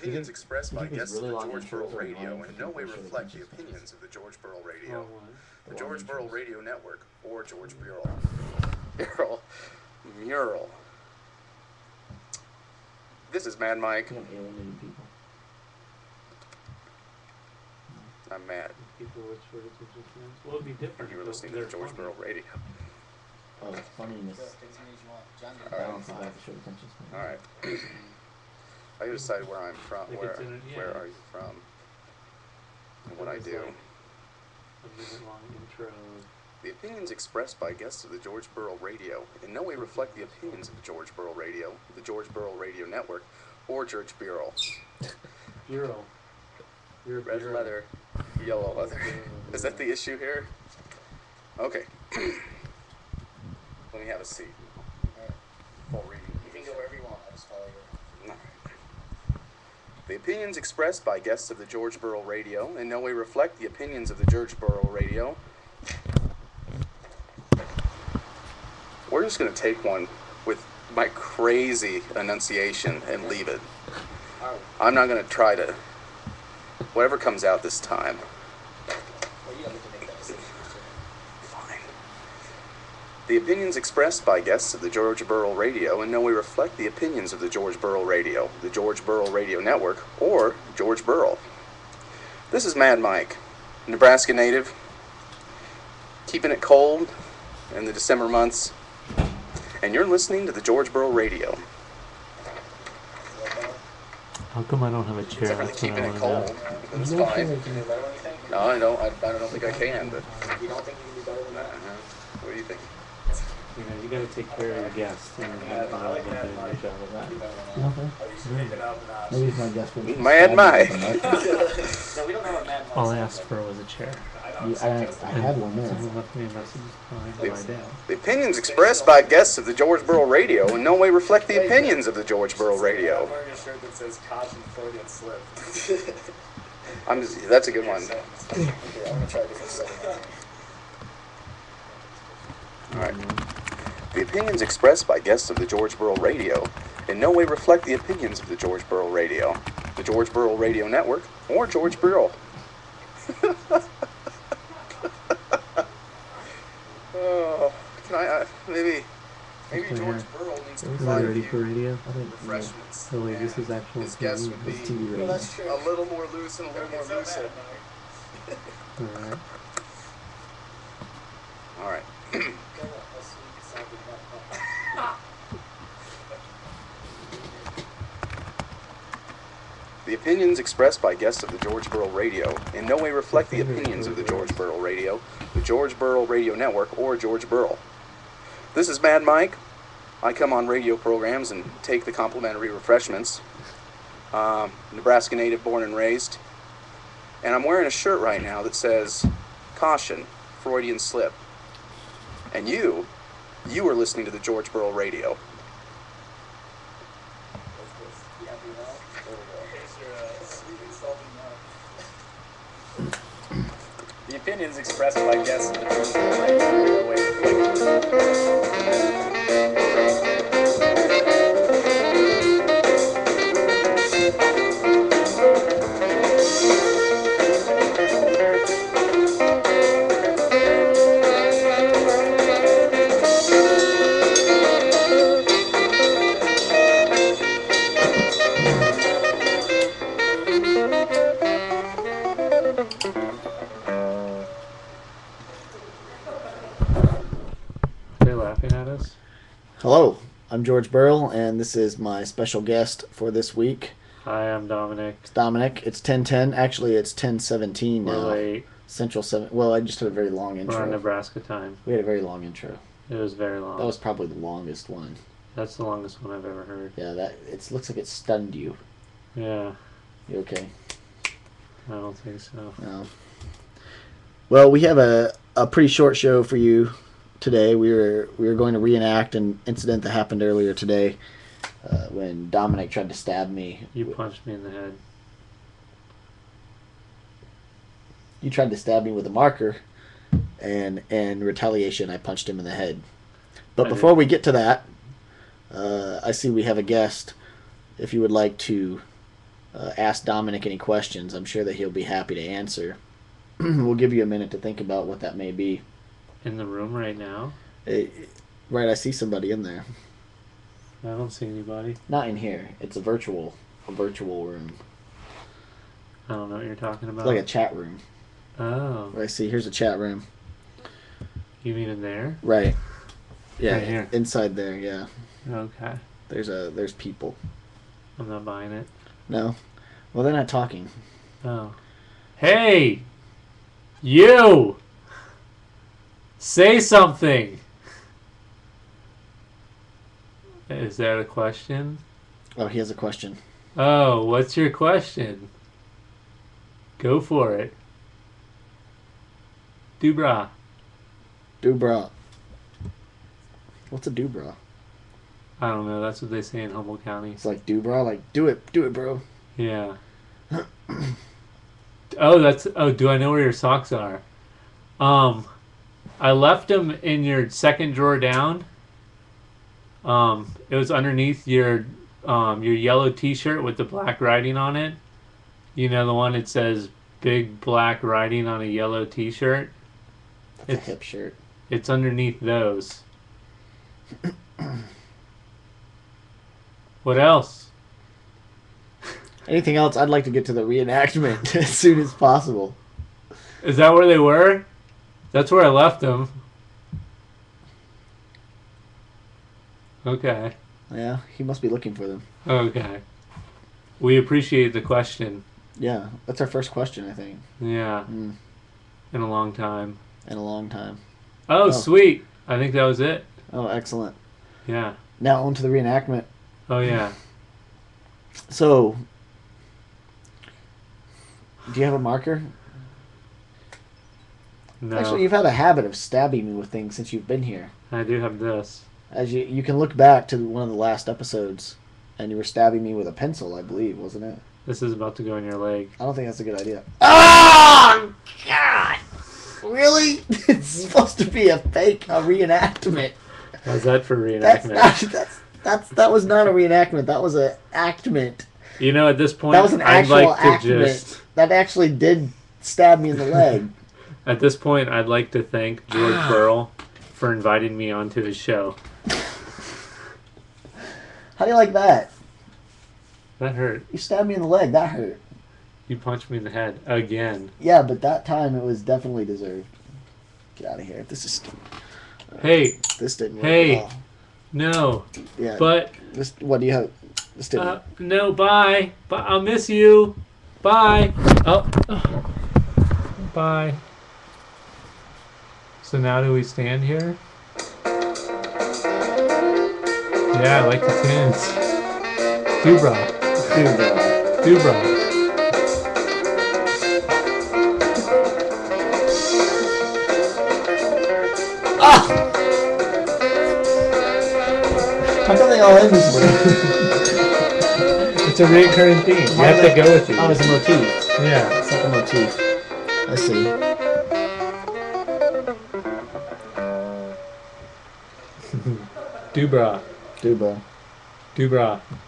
opinions expressed by guests of the Georgeboro Radio in no way reflect the opinions of the Georgeboro Radio, the Georgeboro Radio Network, or George Bureau. Mural. This is Mad Mike. I'm mad. Well, it'd be different. You were listening to the Georgeboro Radio. Oh, it's funniness. Alright. I gotta decide where I'm from. Where are you from? And what I do. A really long intro. The opinions expressed by guests of the Georgeboro Radio in no way reflect the opinions of the Georgeboro Radio, the Georgeboro Radio Network, or George Bureau. Bureau. Red leather, yellow leather. Is that the issue here? Okay. Let me have a seat. Full reading. You can go wherever you want. I'll just follow you. Alright. The opinions expressed by guests of the Georgeboro Radio in no way reflect the opinions of the Georgeboro Radio. We're just going to take one with my crazy enunciation and leave it. I'm not going to try to... Whatever comes out this time. Well, you don't get to make that decision. Fine. The opinions expressed by guests of the Georgeboro Radio in no way reflect the opinions of the Georgeboro Radio, the Georgeboro Radio Network, or George Burrell. This is Mad Mike, Nebraska native, keeping it cold in the December months, and you're listening to the Georgeboro Radio. How come I don't have a chair? Except for the keeping it cold. It's fine. No, I don't think I can, but... You don't think you can do better than that? What do you think? You know, you gotta take care of your guests and have a good job of that. Maybe it's my guest for Mad Mike. No, we don't know what Mad Mike All I asked for was a chair. I had one there. Someone left me a message behind my dad. The opinions expressed by guests of the Georgeboro Radio in no way reflect the opinions of the Georgeboro Radio. I'm wearing a shirt that says caution Freudian slip. That's a good one. Okay, I'm going to try a different setting. Alright. The opinions expressed by guests of the Georgeboro Radio in no way reflect the opinions of the Georgeboro Radio, the Georgeboro Radio Network, or George Burrell. Oh, can I, maybe George Burrell needs to Are you provide ready for radio? refreshments. So wait, this is actual His guests TV. would be TV radio. That's true. a little more loose and a little more lucid. Alright. Alright. The opinions expressed by guests of the Georgeboro Radio in no way reflect the opinions of the Georgeboro Radio, the Georgeboro Radio Network, or George Burrell. This is Mad Mike. I come on radio programs and take the complimentary refreshments. Nebraska native, born and raised. And I'm wearing a shirt right now that says, caution, Freudian slip. And you are listening to the Georgeboro Radio. The opinions expressed by guests of the Georgeboro Radio in no way reflect. They're laughing at us. Hello, I'm George Burrell, and this is my special guest for this week. Hi, I'm Dominic. It's Dominic. It's 10:10. Actually, it's 10:17 now. We're late. Central 7. Well, I just had a very long We're intro. on Nebraska time. We had a very long intro. It was very long. That was probably the longest one. That's the longest one I've ever heard. Yeah, that it looks like it stunned you. Yeah, You okay? I don't think so. No. Well, we have a pretty short show for you today. We were going to reenact an incident that happened earlier today when Dominic tried to stab me. You punched me in the head. You tried to stab me with a marker, and in retaliation, I punched him in the head. But before we get to that, I see we have a guest. If you would like to ask Dominic any questions. I'm sure that he'll be happy to answer. We'll give you a minute to think about what that may be. In the room right now? Right, I see somebody in there. I don't see anybody. Not in here. It's a virtual room. I don't know what you're talking about. It's like a chat room. Oh. I see. Here's a chat room. You mean in there? Right. Yeah. Right here. Inside there. Yeah. Okay. There's people. I'm not buying it. No. Well, they're not talking. Oh. Hey! You! Say something! Is that a question? Oh, he has a question. Oh, what's your question? Go for it. Dubra. Dubra. What's a Dubra? I don't know. That's what they say in Humboldt County. It's like Dubra, like do it, bro. Yeah. Oh, do I know where your socks are? I left them in your second drawer down. It was underneath your yellow T-shirt with the black writing on it. You know, the one that says big black writing on a yellow T-shirt. That's a hip shirt. It's underneath those. What else? Anything else? I'd like to get to the reenactment as soon as possible. Is that where they were? That's where I left them. Okay. Yeah, he must be looking for them. Okay. We appreciate the question. Yeah, that's our first question, I think. Yeah. In a long time. In a long time. Oh, sweet. I think that was it. Oh, excellent. Yeah. Now on to the reenactment. Oh, yeah. So, do you have a marker? No. Actually, you've had a habit of stabbing me with things since you've been here. I do have this. As you can look back to one of the last episodes, and you were stabbing me with a pencil, I believe, wasn't it? This is about to go in your leg. I don't think that's a good idea. Oh, God! Really? It's supposed to be a reenactment. How's that for reenactment? That was not a reenactment. That was an actment. You know, at this point, that was an actual I'd like to actment. That actually did stab me in the leg. At this point, I'd like to thank George Burrell for inviting me onto his show. How do you like that? That hurt. You stabbed me in the leg. That hurt. You punched me in the head again. Yeah, but that time it was definitely deserved. Get out of here. This is stupid. Hey. This didn't work Hey. at all. No. Yeah. But. What do you have? This didn't. No. Bye. I'll miss you. Bye. Oh. Bye. So now do we stand here? Yeah, I like the tunes. Dubra. Ah! How come they all end this way? It's a recurring theme. You have to go with it. Oh, it's a motif. Yeah. It's like a motif. I see. Dubra.